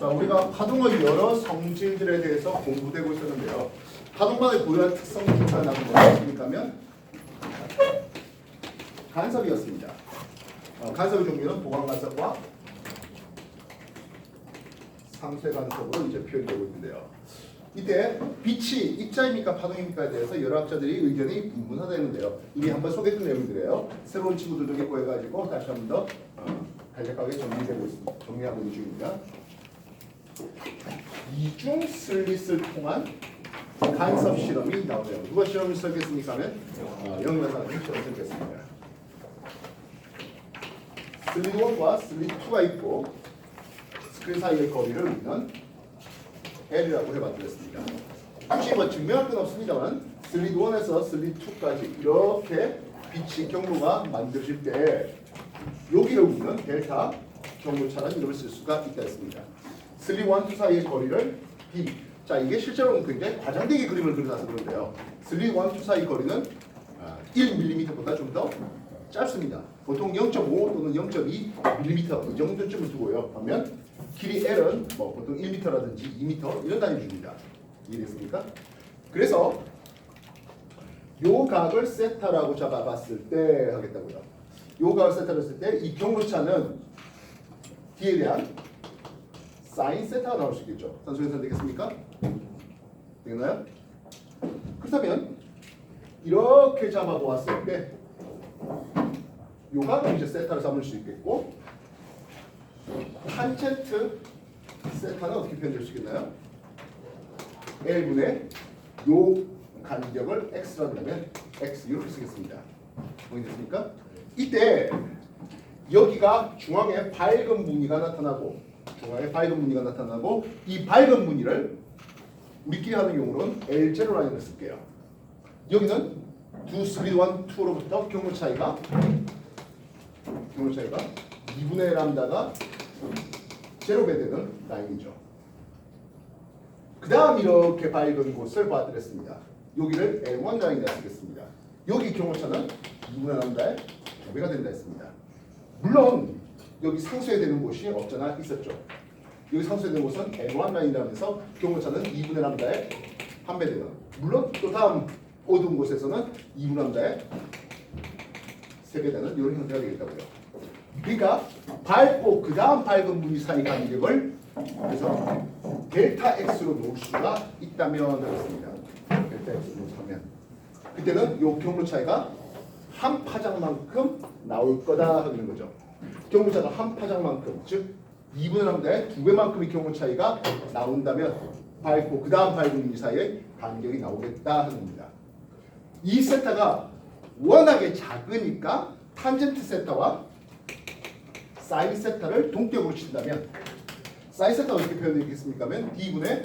자, 우리가 파동의 여러 성질들에 대해서 공부되고 있었는데요. 파동만의 고유한 특성 중 하나는 무엇입니까 하면 간섭이었습니다. 간섭의 종류는 보강 간섭과 상쇄 간섭으로 이제 표현되고 있는데요. 이때 빛이 입자입니까 파동입니까에 대해서 여러 학자들이 의견이 분분하다는데요. 이미 한번 소개했던 내용들이에요. 새로운 친구들도 있고 해가지고 다시 한 번 더 간략하게 정리하고 있는 중입니다. 이중 슬릿을 통한 간섭 실험이 나오네요. 누가 실험을 설계했습니까 하면 영문사님이 실험을 설계했습니다. 슬릿 1과 슬릿 2가 있고 스크린 사이의 거리를 우리는 L이라고 해봤습니다. 굳이 뭐 증명할 건 없습니다만 슬릿 1에서 슬릿 2까지 이렇게 빛이 경로가 만들어질 때 여기를 우리는 델타 경로차라는 이름을 쓸 수가 있다 했습니다. 슬릿 1, 2 사이의 거리를 B. 자, 이게 실제로는 굉장히 과장되게 그림을 그려놔서 그런데요. 슬릿 1, 2 사이 거리는 1mm보다 좀 더 짧습니다. 보통 0.5 또는 0.2mm 이 정도쯤을 두고요. 하면 길이 L은 뭐 보통 1m라든지 2m 이런 단위를 줍니다. 이해됐습니까? 그래서 요 각을 세타라고 잡아봤을 때 하겠다고요. 요 각을 세타로 했을 때 이 경로차는 D에 대한 사인 세타가 나올 수 있겠죠. 산수연산 되겠습니까? 되겠나요? 그렇다면 이렇게 잡아보았을 때 요 각을 이제 세타로 삼을 수 있겠고 탄젠트 세타는 어떻게 표현될 수 있겠나요? L분의 요 간격을 X라고 하면 X 이렇게 쓰겠습니다. 보이셨습니까? 이때 여기가 중앙에 밝은 무늬가 나타나고 이 밝은 무늬를 우리끼리 하는 용어로는 L0 라인을 쓸게요. 여기는 두 슬릿 1, 2로부터 경로 차이가 2분의 람다가 제로가 되는 라인이죠. 그 다음 이렇게 밝은 곳을 봐드렸습니다. 여기를 L1 라인이라 쓰겠습니다. 여기 경호차는 2분의 람다의 2배가 된다 했습니다. 물론 여기 상쇄되는 곳이 없잖아 있었죠. 여기 상쇄되는 곳은 L1 라인이라면서 경호차는 2분의 람다의 1배 되는. 물론 또 다음 어두운 곳에서는 2분의 람다의 3배 되는 이런 형태가 되겠다고요. 그러니까 밝고 그 다음 밝은 무늬 사이 간격을 그래서 델타 X로 놓을 수가 있다면 하겠습니다. 델타 X로 놓으면 그때는 이 경로 차이가 한 파장만큼 나올 거다 하는 거죠. 경로 차이가 한 파장만큼 즉 2분의 람다의 2배만큼의 경로 차이가 나온다면 밝고 그 다음 밝은 무늬 사이의 간격이 나오겠다 하는 겁니다. 이 세타가 워낙에 작으니까 탄젠트 세타와 사인 세타를 동격으로 친다면 사인 세타가 어떻게 표현되겠습니까? 하면 D분의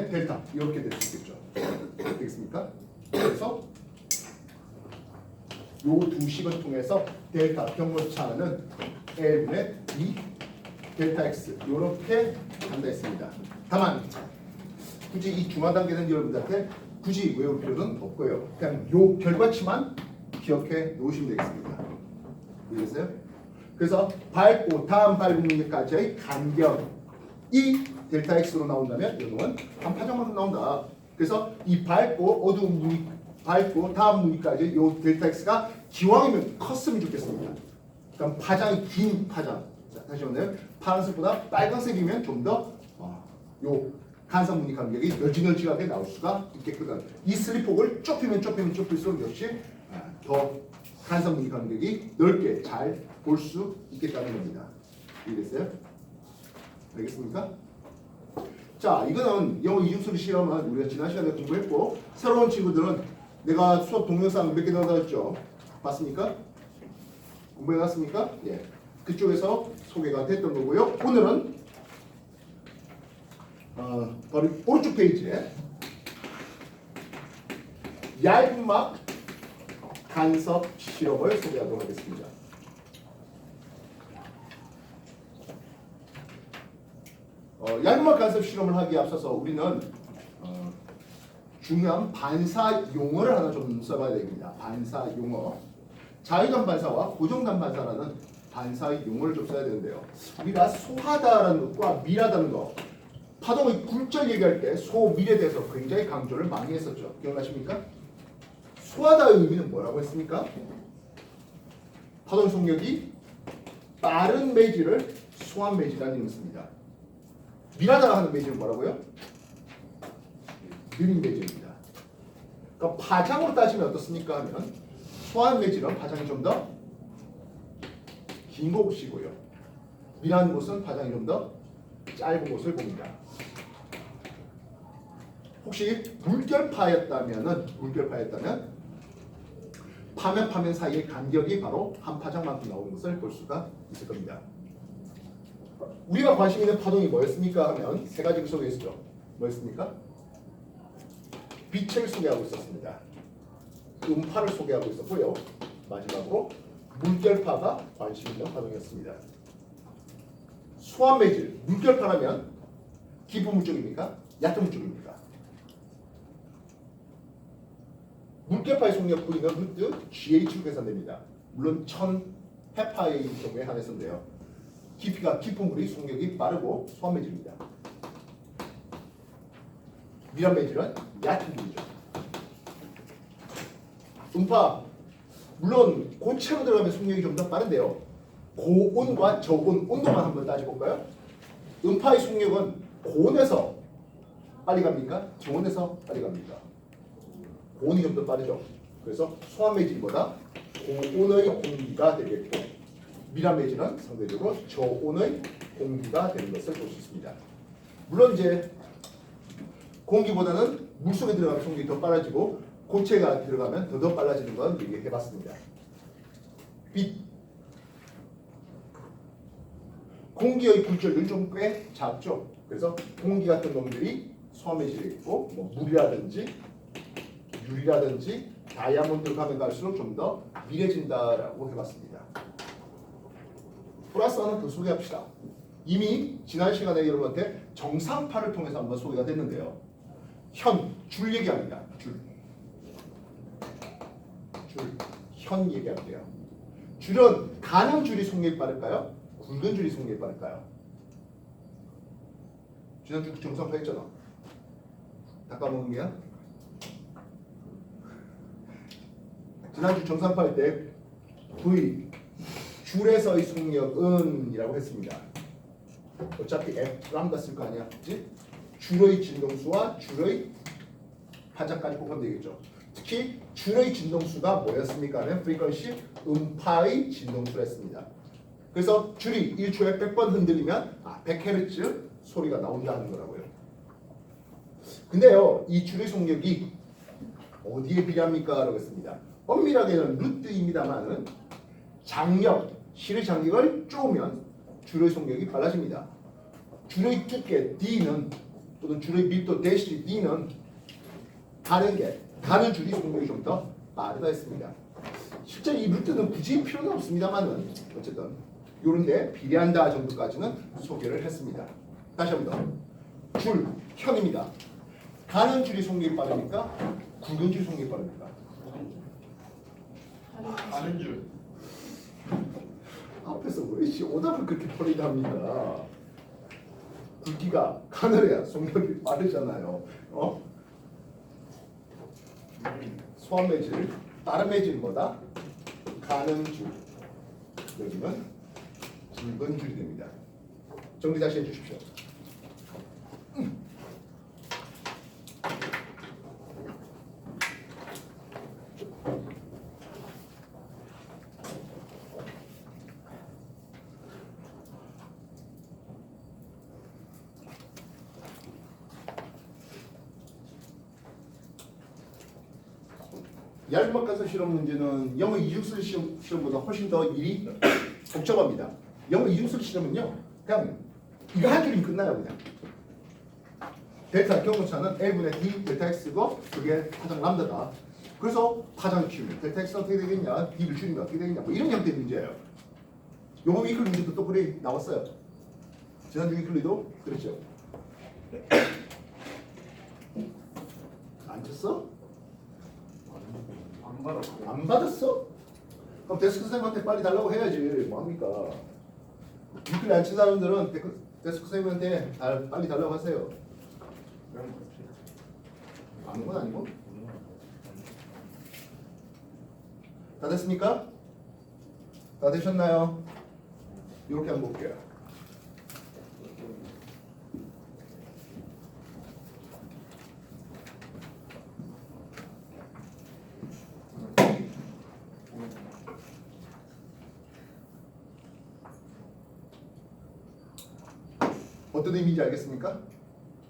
델타 이렇게 될 수 있겠죠. 되겠습니까? 그래서 요 두 식을 통해서 델타 경로차는 L분의 D 델타 X 이렇게 간다 했습니다. 다만 굳이 이 중화 단계는 여러분들한테 굳이 외울 필요는 없고요. 그냥 요 결과치만 기억해 놓으시면 되겠습니다. 이해됐어요? 그래서 밝고 다음 밝은 무늬까지의 간격이 델타 X로 나온다면 이 놈은 한 파장만큼 나온다. 그래서 이 밝고 어두운 무늬, 밝고 다음 무늬까지 요 델타 X가 기왕이면 컸으면 좋겠습니다. 그럼 파장이 긴 파장. 자, 다시 한번 파란색보다 빨간색이면 좀 더 요 간섭 무늬 간격이 널찍널찍하게 나올 수가 있게끔 이 슬립폭을 좁히면 좁힐수록 역시 더 간섭 무늬 간격이 넓게 잘 볼 수 있겠다는 겁니다. 이해됐어요? 알겠습니까? 자, 이거는 영어 이중수리 시험은 우리가 지난 시간에 공부했고 새로운 친구들은 내가 수업 동영상 몇 개 넣어놨죠? 봤습니까? 공부해놨습니까? 예. 그쪽에서 소개가 됐던 거고요. 오늘은 바로 오른쪽 페이지에 얇은 막 간섭 실험을 소개하도록 하겠습니다. 얇은 막 간섭 실험을 하기에 앞서서 우리는 중요한 반사 용어를 하나 좀 써봐야 됩니다. 반사 용어. 자유단 반사와 고정단 반사라는 반사의 용어를 좀 써야 되는데요. 우리가 소하다라는 것과 밀하다는 것, 파동의 굴절 얘기할 때 소밀에 대해서 굉장히 강조를 많이 했었죠. 기억나십니까? 소하다의 의미는 뭐라고 했습니까? 파동 속력이 빠른 매질을 소한 매질이라는 의미를 씁니다. 밀하다 하는 매질은 뭐라고요? 느린 매질입니다. 그러니까 파장으로 따지면 어떻습니까? 하면 소한 매질은 파장이 좀 더 긴 곳이고요. 밀하는 곳은 파장이 좀 더 짧은 곳을 봅니다. 혹시 물결파였다면 파면 사이의 간격이 바로 한 파장만큼 나오는 것을 볼 수가 있을 겁니다. 우리가 관심 있는 파동이 뭐였습니까? 하면 세 가지를 소개했죠. 뭐였습니까? 빛을 소개하고 있었습니다. 음파를 소개하고 있었고요. 마지막으로 물결파가 관심 있는 파동이었습니다. 소환매질, 물결파라면 깊은 물 쪽입니까? 얕은 물 쪽입니까? 물결파의 속력 V는 루트 GH로 계산됩니다. 물론 1000헤파의 경우에 한해서인데요. 깊이가 깊은 물이 속력이 빠르고 소환매질입니다. 밀환매질은 얕은 물이죠. 음파, 물론 고체로 들어가면 속력이 좀 더 빠른데요. 고온과 저온 온도만 한번 따져볼까요? 음파의 속력은 고온에서 빨리 갑니까? 저온에서 빨리 갑니까? 고온이 좀 더 빠르죠. 그래서 소환매질보다 고온의 공기가 되겠고, 밀환매질은 상대적으로 저온의 공기가 되는 것을 볼 수 있습니다. 물론 이제 공기보다는 물속에 들어가면 속력이 더 빨라지고 고체가 들어가면 더 빨라지는 건 얘기해봤습니다. 빛, 공기의 굴절률이 좀 꽤 작죠. 그래서 공기 같은 놈들이 소환매질이 있고, 뭐 물이라든지 유리라든지 다이아몬드로 가면 갈수록 좀 더 미래진다라고 해봤습니다. 플러스 하나 더 소개합시다. 이미 지난 시간에 여러분한테 정상파를 통해서 한번 소개가 됐는데요. 줄 얘기합니다. 현 얘기할게요. 줄은 가는 줄이 속력이 빠를까요? 굵은 줄이 속력이 빠를까요? 지난주 정상파 했잖아. 닦아먹는 게야? 지난주 정상파 할 때 V 줄에서의 속력은 이라고 했습니다. 어차피 F 람다 쓸 거 아니야? 그치? 줄의 진동수와 줄의 파장까지 곱하면 되겠죠. 특히 줄의 진동수가 뭐였습니까? 하면 프리퀀시 음파의 진동수를 했습니다. 그래서 줄이 1초에 100번 흔들리면 100Hz 소리가 나온다는 거라고요. 근데요, 이 줄의 속력이 어디에 비례합니까? 라고 했습니다. 엄밀하게는 루트입니다만은 장력, 실의 장력을 쪼으면 줄의 속력이 빨라집니다. 줄의 두께 D는 또는 줄의 밀도 대시 D는 가는 줄이 속력이 좀 더 빠르다 했습니다. 실제 이 루트는 굳이 필요는 없습니다만은 어쨌든 요런데 비례한다 정도까지는 소개를 했습니다. 다시 한번 더. 줄, 현입니다. 가는 줄이 속력이 빠르니까 굵은 줄이 속력이 빠릅니까? 가는 줄. 앞에서 왜 오답을 그렇게 버리다 합니다. 굵기가 가늘어야 속력이 빠르잖아요. 소환매질, 다른 매질보다 가는 줄, 여기는 굵은 줄이 됩니다. 정리 다시 해주십시오. 얄막가서 실험 문제는 영어 이중술 시험보다 훨씬 더 일이 복잡합니다. 영어 이중술 시험은요, 그냥 이거 한 줄이면 끝나요. 그냥 델타 경고차는 L분의 D 델타 X고 그게 파장 람다다. 그래서 파장을 키우면 델타 X는 어떻게 되겠냐, D를 줄이면 어떻게 되겠냐, 뭐 이런 형태의 문제예요. 영어 위클리 문제도 또 그래 나왔어요. 지난주 위클리도 그랬죠. 안 쳤어? 안 받았어? 그럼 데스크 선생님한테 빨리 달라고 해야지. 뭐합니까? 유클 안 친 사람들은 데스크 선생님한테 빨리 달라고 하세요. 아는 건 아니고. 다 됐습니까? 다 되셨나요? 이렇게 한번 볼게요. 어떤 의미인지 알겠습니까?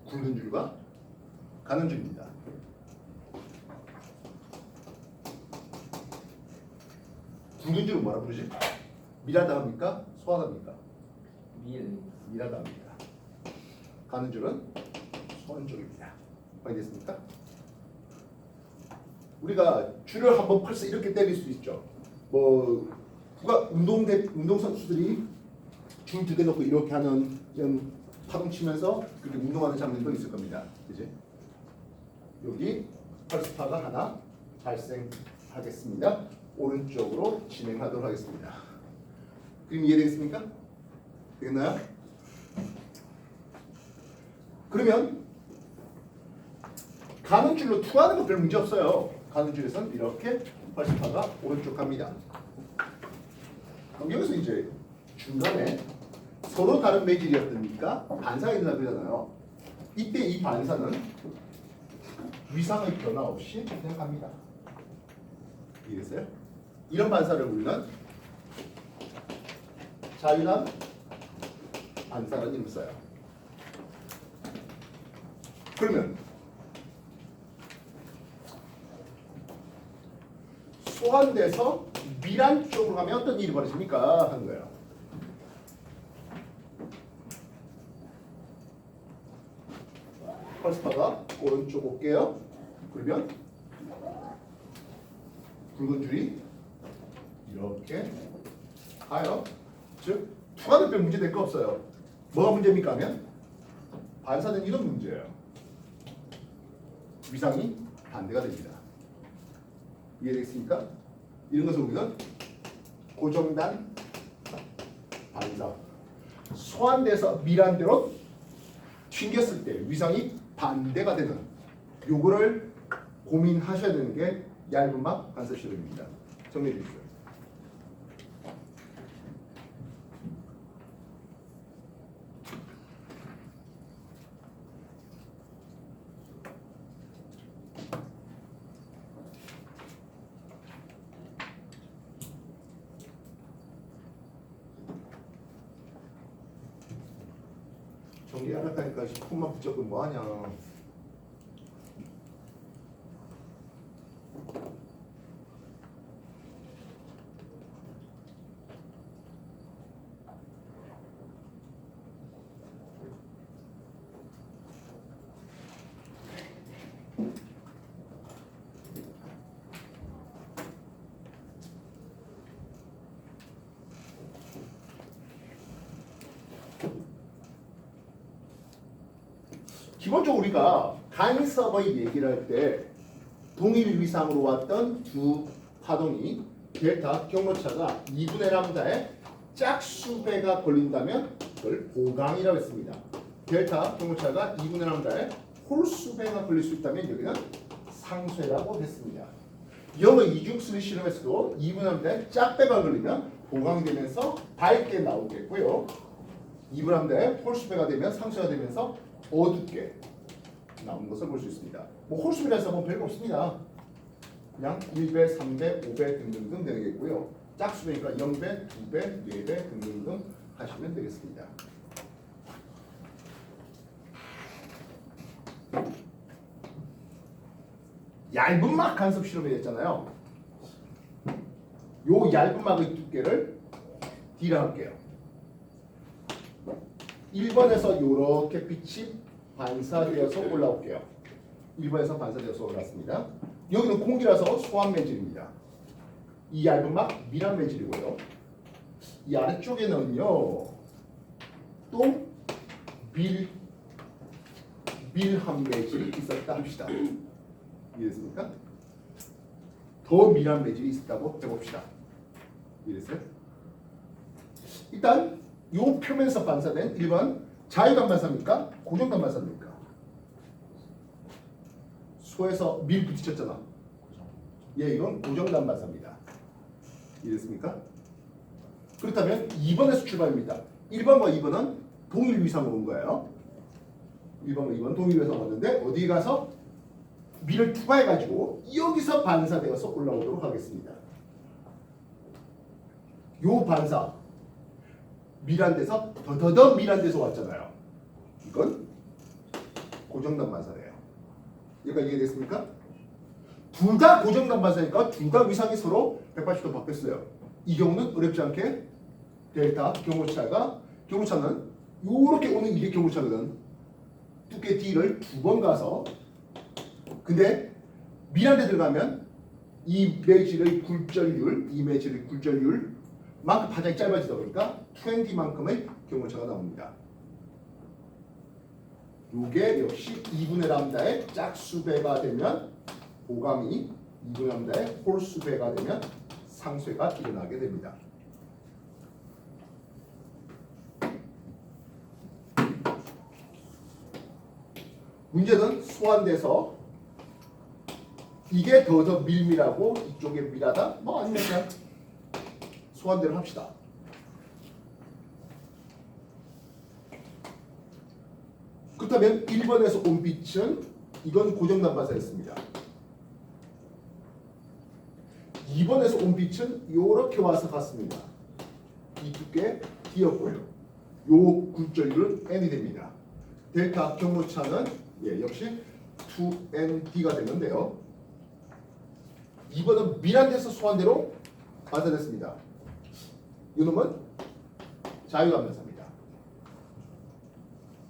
굵은 줄과 가는 줄입니다. 굵은 줄은 뭐라 부르지? 밀하다 합니까? 소하다 합니까? 밀하다 합니다. 가는 줄은 소하는 쪽입니다. 알겠습니까? 우리가 줄을 한번 펄스 이렇게 때릴 수 있죠. 뭐 운동 선수들이 줄 두 개 놓고 이렇게 하는 이런 파동 치면서 그렇게 운동하는 장면도 있을 겁니다. 그지? 여기 펄스파가 하나 발생하겠습니다. 오른쪽으로 진행하도록 하겠습니다. 그럼 이해되겠습니까? 되겠나요? 그러면 가는 줄로 투하는 거 별 문제 없어요. 가는 줄에서는 이렇게 펄스파가 오른쪽 갑니다. 그럼 여기서 이제 중간에 서로 다른 매질이었으니까 반사가 일어나게 되잖아요. 이때 이 반사는 위상의 변화 없이 그냥 갑니다. 이해됐어요? 이런 반사를 우리는 자유난 반사라는 이름을 써요. 그러면 소환돼서 밀한 쪽으로 가면 어떤 일이 벌어집니까? 하는 거예요. 펄스파가 오른쪽 올게요. 그러면 굵은 줄이 이렇게 가요. 즉 투과는 별 문제 될 거 없어요. 뭐가 문제입니까 하면 반사된 이런 문제예요. 위상이 반대가 됩니다. 이해되겠습니까? 이런 것을 우리는 고정단 반사. 소환돼서 밀한 대로 튕겼을 때 위상이 반대가 되는 요거를 고민하셔야 되는 게 얇은 막 반사 실험입니다. 정리해 주십시오. 정리 안 할까니까 폰만 붙잡고 뭐하냐. 기본적으로 우리가 간섭의 얘기를 할 때 동일 위상으로 왔던 두 파동이 델타 경로차가 2분의 람다의 짝수배가 걸린다면 그걸 보강이라고 했습니다. 델타 경로차가 2분의 람다의 홀수배가 걸릴 수 있다면 여기는 상쇄라고 했습니다. 영어 이중수리 실험에서도 2분의 람다의 짝배가 걸리면 보강이 되면서 밝게 나오겠고요. 2분의 람다의 홀수배가 되면 상쇄가 되면서 어둡게 나오는 것을 볼 수 있습니다. 뭐 홀수배라서 뭐 별거 없습니다. 그냥 1배, 3배, 5배 등등등 되겠고요. 짝수배니까 0배, 2배, 4배 등등등 하시면 되겠습니다. 얇은 막 간섭 실험이 됐잖아요. 요 얇은 막의 두께를 D라 할게요. 1번에서 이렇게 빛이 반사되어서 올라올게요. 1번에서 반사되어서 올라왔습니다. 여기는 공기라서 소환 매질입니다. 이 얇은 막 밀한 매질이고요. 이 아래쪽에는요 또 밀한 매질이 있었다 합시다. 이해됐습니까? 더 밀한 매질이 있었다고 해봅시다. 이랬어요. 일단 요 표면에서 반사된 1번 자유단 반사입니까? 고정단 반사입니까? 소에서 밀 부딪혔잖아. 예, 이건 고정단 반사입니다. 이해됐습니까? 그렇다면 2번에서 출발입니다. 1번과 2번은 동일 위상으로 온 거예요. 1번과 2번 동일 위상 왔는데 어디 가서 밀을 투과해가지고 여기서 반사되어서 올라오도록 하겠습니다. 요 반사 밀한 데서 더더더 밀한 데서 왔잖아요. 이건 고정단 반사래요. 여기까지 이해됐습니까? 둘 다 고정단 반사니까 둘 다 위상이 서로 180도 바뀌었어요. 이 경우는 어렵지 않게 델타 경고차는 이렇게 오는 이게 경고차거든. 두께 D를 두 번 가서 근데 밀한 데 들어가면 이 매질의 굴절률 만큼 파장이 짧아지다 보니까 2ND만큼의 경고차가 나옵니다. 요게 역시 2분의 람다의 짝수배가 되면 보감이 2분의 람다의 홀수배가 되면 상쇄가 일어나게 됩니다. 문제는 소환돼서 이게 더 밀밀하고 이쪽에 밀하다? 뭐 아니면 그냥 소환대로 합시다. 그렇다면 1번에서 온 빛은 이건 고정단 반사였습니다. 2번에서 온 빛은 이렇게 와서 갔습니다. 이 두께 D였고요. 요 굴절률은 N이 됩니다. 델타 경로차는 역시 2ND가 되는데요. 2번은 밀한 데서 소환대로 반사됐습니다. 이놈은 자유단 반사입니다.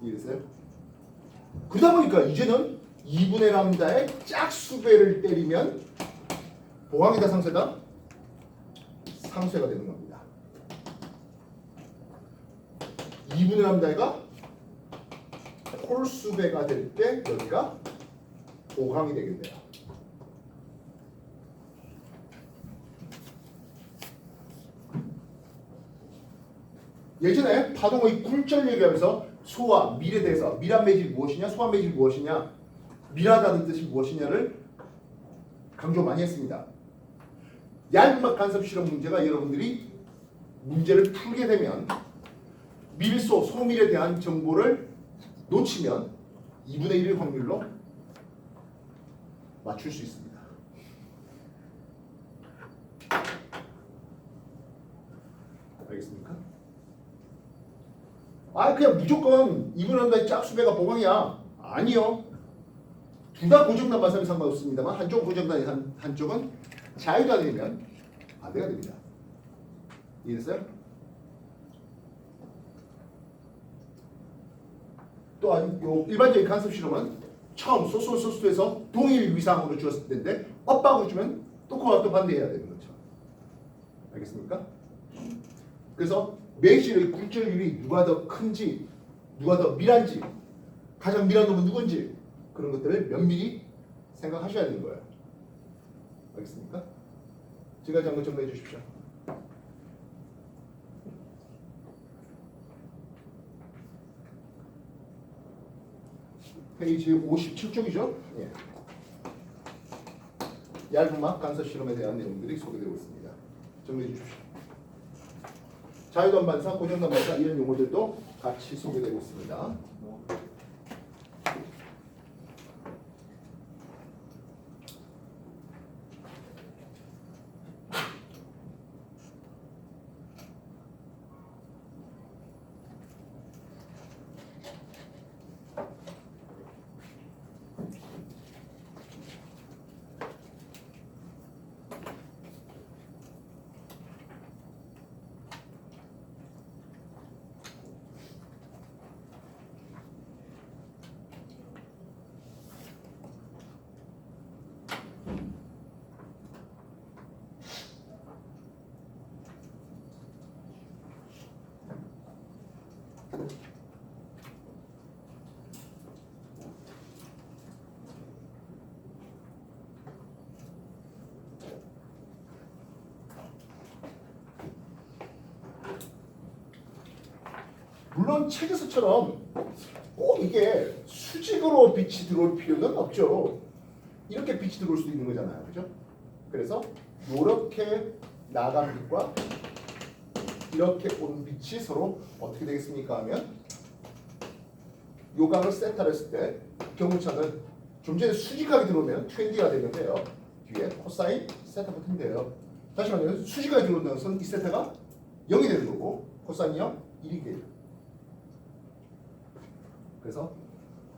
이해됐어요? 그러다 보니까 이제는 2분의 람다의 짝수배를 때리면 보강이다 상쇄다? 상쇄가 되는 겁니다. 2분의 람다가 홀수배가 될 때 여기가 보강이 되겠네요. 예전에 파동의 굴절 얘기하면서 소와 밀에 대해서 밀한 매질이 무엇이냐, 소한 매질이 무엇이냐, 밀하다는 뜻이 무엇이냐를 강조 많이 했습니다. 얇은 간섭 실험 문제가 여러분들이 문제를 풀게 되면 밀소, 소밀에 대한 정보를 놓치면 2분의 1의 확률로 맞출 수 있습니다. 알겠습니까? 그냥 무조건 2분의 1의 짝수배가 보강이야. 아니요. 둘 다 고정단 반사면 상관없습니다만 한쪽은 고정단이 한쪽은 자유단이 되면 반대가 됩니다. 이해됐어요? 또한 요 일반적인 간섭 실험은 처음 소수에서 동일 위상으로 주었을 텐데 엇박으로 주면 또 그와 또 반대해야 되는 거죠. 알겠습니까? 그래서 매실의 굴절률이 누가 더 큰지, 누가 더 밀한지, 가장 밀한 놈은 누군지 그런 것들을 면밀히 생각하셔야 되는 거예요. 알겠습니까? 지금까지 한 것 정리해 주십시오. 페이지 57쪽이죠? 예. 얇은 막 간섭 실험에 대한 내용들이 소개되고 있습니다. 정리해 주십시오. 자유단 반사, 고정단 반사 이런 용어들도 같이 소개되고 있습니다. 물론 책에서처럼 꼭 이게 수직으로 빛이 들어올 필요는 없죠. 이렇게 빛이 들어올 수도 있는 거잖아요. 그죠? 그래서 이렇게 나간 빛과 이렇게 온 빛이 서로 어떻게 되겠습니까 하면 요각을 세타를 했을 때 경우차는 좀 전에 수직하게 들어오면 20가 되는데요. 뒤에 코사인 세타 붙으면 돼요. 다시 말하면 수직하게 들어온다는 것은 이 세타가 0이 되는 거고 코사인이 0, 1이 돼요. 그래서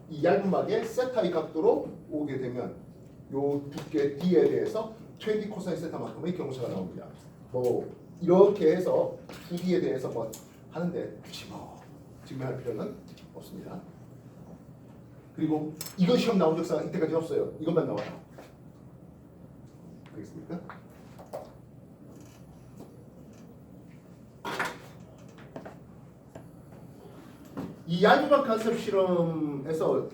이 얇은 막에 세타의 각도로 오게 되면 요 두께 D에 대해서 20 코사인 세타만큼의 경우차가 나옵니다. 뭐 이렇게 해서 2D에 대해서 뭐 하는데 굳이 뭐 증명할 필요는 없습니다. 그리고 이거 시험 나온 적사가 이때까지 없어요. 이것만 나와요. 알겠습니까? 이 얇은막 간섭 실험에서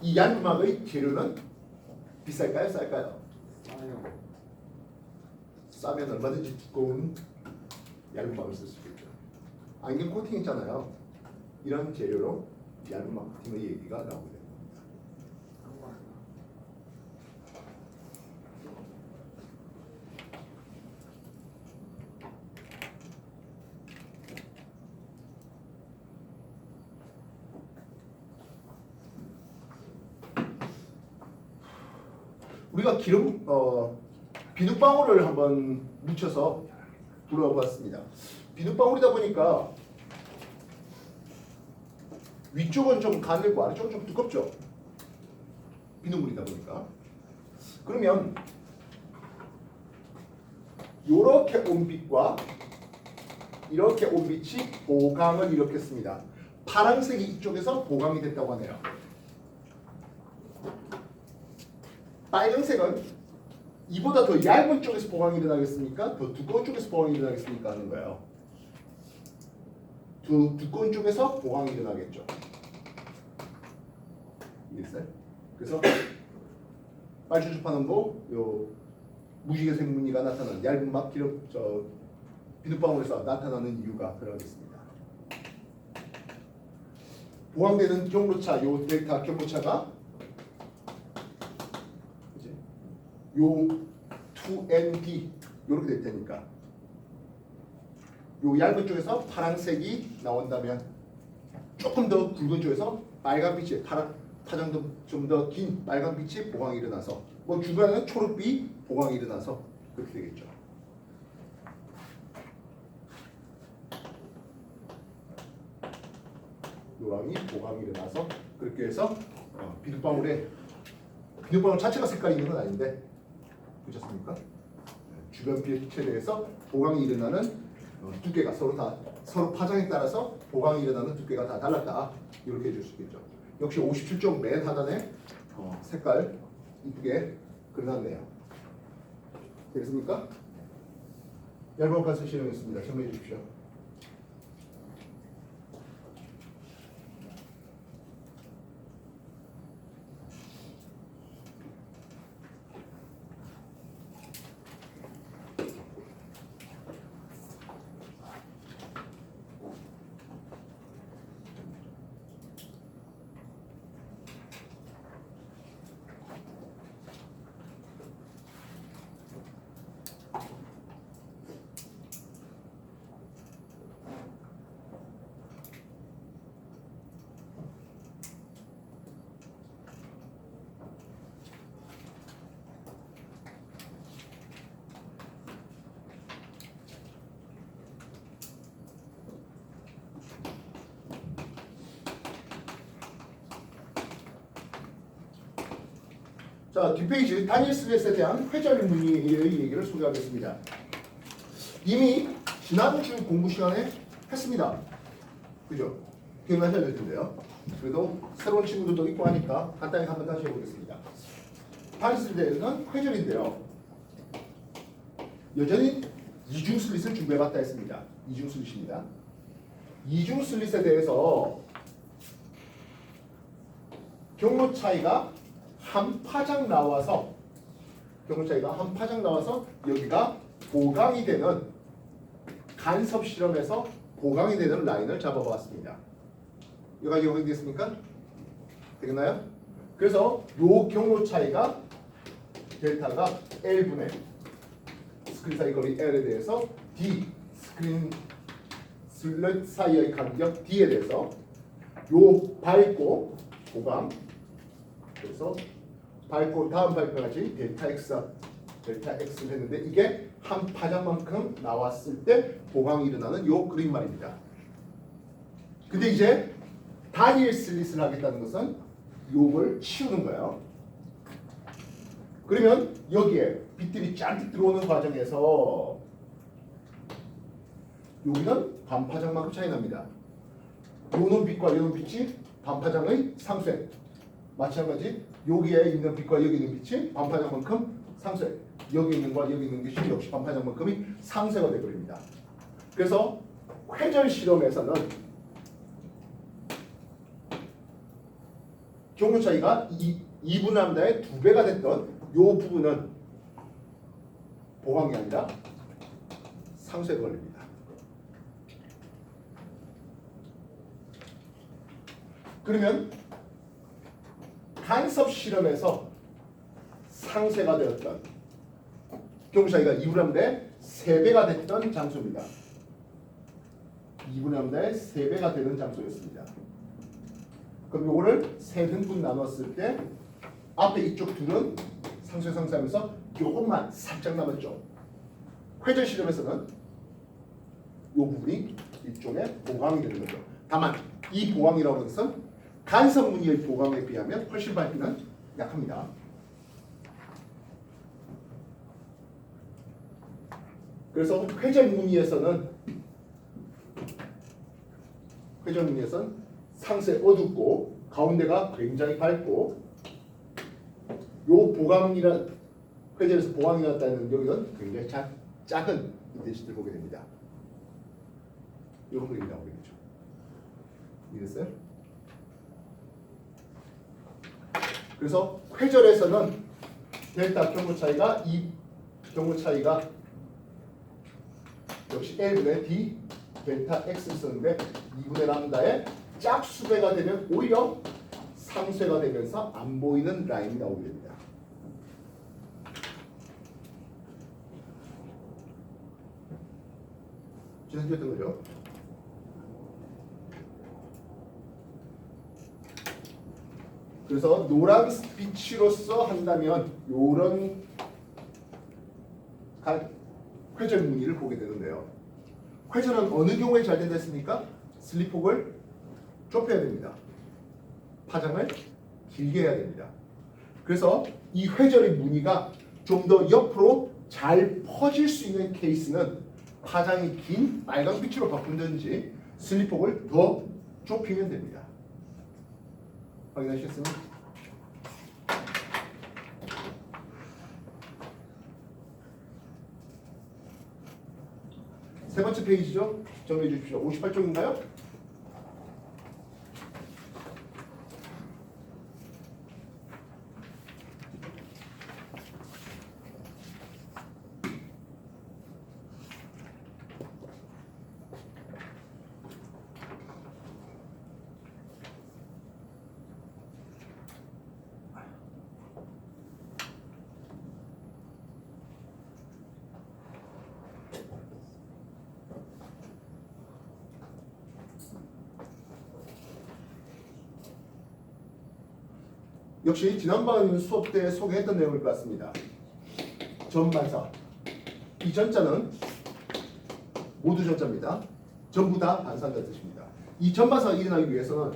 이 얇은막의 재료는 비쌀까요? 쌀까요? 싸면 얼마든지 두꺼운 얇은막을 쓸 수 있겠죠. 안경 코팅 있잖아요. 이런 재료로 얇은막 코팅의 얘기가 나오게 됩니다. 우리가 비눗방울을 한번 묻혀서 불어보았습니다. 비눗방울이다 보니까 위쪽은 좀 가늘고 아래쪽은 좀 두껍죠. 비눗물이다 보니까. 그러면 이렇게 온 빛과 이렇게 온 빛이 보강을 일으켰습니다. 파란색이 이쪽에서 보강이 됐다고 하네요. 빨간색은 이보다 더 얇은 쪽에서 보강이 일어나겠습니까? 더 두꺼운 쪽에서 보강이 일어나겠습니까? 하는 거예요. 두꺼운 쪽에서 보강이 일어나겠죠. 이해했어요? 그래서 빨주주파능도 요 무지개색 무늬가 나타나는 얇은 막 비눗방울에서 나타나는 이유가 그러겠습니다. 보강되는 경로차, 요 델타 경로차가 요 2ND 이렇게 될 테니까 요 얇은 쪽에서 파란색이 나온다면 조금 더 굵은 쪽에서 빨간빛이 파장도 좀 더 긴 빨간빛이 보강이 일어나서 뭐 중간에는 초록빛 보강이 일어나서 그렇게 되겠죠. 노랑이 보강이 일어나서 그렇게 해서 비눗방울 자체가 색깔이 있는 건 아닌데 그렇습니까? 주변 빛에 대해서 보강이 일어나는 두께가 서로 파장에 따라서 보강이 일어나는 두께가 다 달랐다. 이렇게 해줄 수 있겠죠. 역시 57쪽 맨 하단에 색깔 이쁘게 그려놨네요. 되겠습니까? 얇은 관수 실험했습니다. 정리해 주십시오. 자, 뒷페이지 다니엘 스레스에 대한 회절 문의의 얘기를 소개하겠습니다. 이미 지난주 공부 시간에 했습니다. 그죠? 기억나셔야 될 텐데요. 그래도 새로운 친구들도 있고 하니까 간단히 한번 다시 해보겠습니다. 다니엘 스레스에 대해서는 회절인데요. 여전히 이중 슬릿을 준비해봤다 했습니다. 이중 슬릿입니다. 이중 슬릿에 대해서 경로 차이가 한 파장 나와서 여기가 보강이 되는 간섭 실험에서 보강이 되는 라인을 잡아보았습니다. 여기까지 연결되겠습니까? 되겠나요? 그래서 요 경로 차이가 델타가 L분의 스크린 사이 거리 L에 대해서 D 스크린 슬롯 사이의 간격 D에 대해서 요 밝고 보강 그래서 밝고 다음 발표까지 델타 X를 했는데 이게 한 파장만큼 나왔을 때 보강이 일어나는 요 그림 말입니다. 근데 이제 단일 슬릿을 하겠다는 것은 요걸 치우는 거예요. 그러면 여기에 빛들이 잔뜩 들어오는 과정에서 여기는 반파장만큼 차이 납니다. 요놈 빛과 요놈 빛이 반파장의 상쇄. 마찬가지 여기에 있는 빛과 여기 있는 빛이 반파장만큼 상쇄. 여기 있는 것과 여기 있는 빛이 역시 반파장만큼이 상쇄가 되버립니다. 그래서 회전 실험에서는 경로 차이가 2분의 람다의 2배가 됐던 요 부분은 보강이 아니라 상쇄가 걸립니다. 그러면 간섭 실험에서 상쇄가 되었던 경로 차이가 2분의 람다의 3배가 됐던 장소입니다. 2분의 람다의 3배가 되는 장소였습니다. 그럼 요거를 세 등분 나눴을 때 앞에 이쪽 둘은 상쇄하면서 요것만 살짝 남았죠. 회전 실험에서는 요 부분이 일종의 보강이 되는 거죠. 다만 이 보강이라고 하는 것은 간섭 무늬의 보강에 비하면 훨씬 밝기는 약합니다. 그래서 회전 무늬에서는 상세 어둡고 가운데가 굉장히 밝고 요 보강이란 회전에서 보강이 났다는 여기는 굉장히 작은 인대시들 보게 됩니다. 이런 그림이 나오게 되죠. 이해됐어요? 그래서 회전에서는 델타 경로 차이가 이 경로 차이가 역시 L분의 D 델타 X를 썼는데 2분의 람다의 짝수배가 되면 오히려 상쇄가 되면서 안 보이는 라인이 나오게 됩니다. 지난주였던 거죠. 그래서 노란 빛으로서 한다면 요런 회전 무늬를 보게 되는데요. 회전은 어느 경우에 잘 된다 했습니까? 슬립폭을 좁혀야 됩니다. 파장을 길게 해야 됩니다. 그래서 이 회전의 무늬가 좀 더 옆으로 잘 퍼질 수 있는 케이스는 파장이 긴 빨강빛으로 바꾼다든지 슬립폭을 더 좁히면 됩니다. 확인하셨습니까? 세 번째 페이지죠. 정리해 주십시오. 58쪽인가요? 역시 지난번 수업 때 소개했던 내용일 것 같습니다. 전반사. 이 전자는 모두 전자입니다. 전부 다 반사한다는 뜻입니다. 이 전반사가 일어나기 위해서는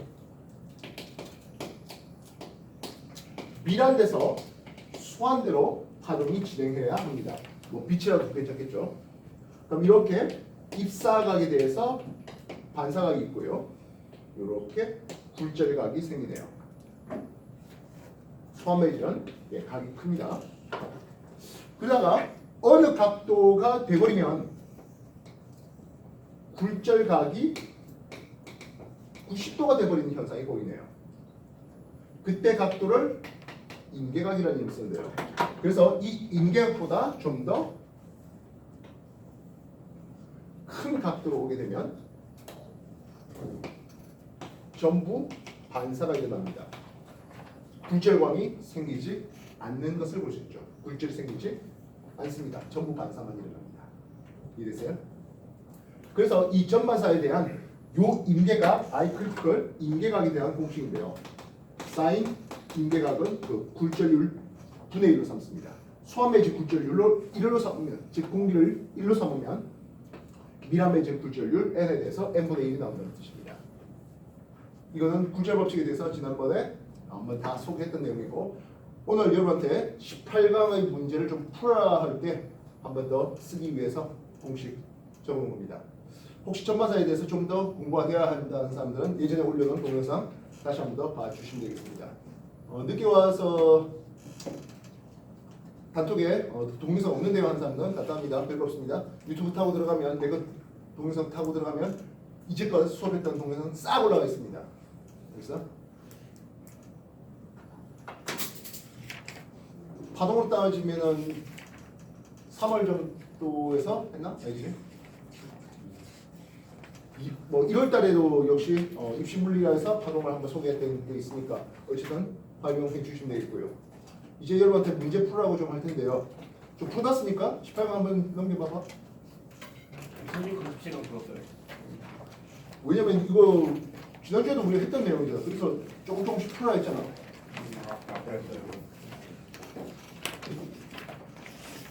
미란돼서 수완대로 파동이 진행해야 합니다. 뭐 빛이라도 괜찮겠죠. 그럼 이렇게 입사각에 대해서 반사각이 있고요. 이렇게 굴절각이 생기네요. 소환매질은 각이 큽니다. 그러다가 어느 각도가 돼버리면 굴절각이 90도가 돼버리는 현상이 보이네요. 그때 각도를 인계각이라는 이름을 쓰는데요. 그래서 이 인계각보다 좀 더 큰 각도로 오게 되면 전부 반사가 일어납니다. 굴절광이 생기지 않는 것을 볼 수 있죠. 굴절이 생기지 않습니다. 전부 반사만 일어납니다. 이해되세요? 그래서 이 전반사에 대한 요 임계각 I클릭을 임계각에 대한 공식인데요. 사인 임계각은 그 굴절률 분의 1로 삼습니다. 소환매직 굴절률로 1로 삼으면, 즉 공비를 1로 삼으면 미란매직 굴절률 n에 대해서 n분의 1이 나온다는 뜻입니다. 이거는 굴절 법칙에 대해서 지난번에 한번 다 소개했던 내용이고, 오늘 여러분한테 18강의 문제를 좀 풀어야 할 때 한 번 더 쓰기 위해서 공식 적은 겁니다. 혹시 전반사에 대해서 좀 더 공부해야 한다는 사람들은 예전에 올려놓은 동영상 다시 한 번 더 봐주시면 되겠습니다. 늦게 와서 단톡에 동영상 없는데요 하는 사람들은 간단합니다. 별거 없습니다. 유튜브 타고 들어가면 내가 동영상 타고 들어가면 이제껏 수업했던 동영상 싹 올라가 있습니다. 그래서 파동으로 따지면은 3월 정도에서 했나? 알지? 뭐 1월 달에도 역시 입시 물리학에서 파동을 한번 소개했던 게 있으니까 어쨌든 활용해 주시면 되겠고요. 이제 여러분한테 문제 풀라고 좀 할 텐데요. 좀 풀었습니까? 18강 한번 넘겨봐봐. 선생님 급식은 풀었어요. 왜냐면 이거 지난주에도 우리가 했던 내용이잖아. 그래서 조금씩 풀어야 했잖아. 그랬어요.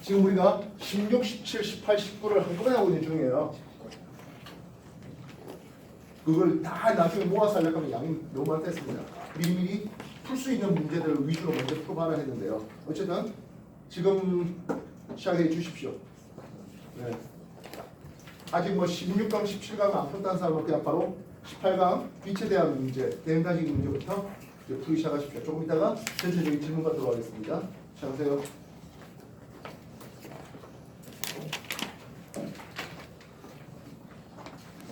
지금 우리가 16, 17, 18, 19를 한꺼번에 하고 있는 중이에요. 그걸 다 나중에 모아서 하려고 하면 양이 너무 많다 했습니다. 미리미리 풀 수 있는 문제들 위주로 먼저 풀어봐야 했는데요. 어쨌든 지금 시작해 주십시오. 네. 아직 뭐 16강, 17강 안 풀었다는 사람은 그냥 바로 18강 빛에 대한 문제, 대응 가지기 문제부터 이제 풀기 시작하십시오. 조금 이따가 전체적인 질문과 들어가겠습니다. 시작하세요.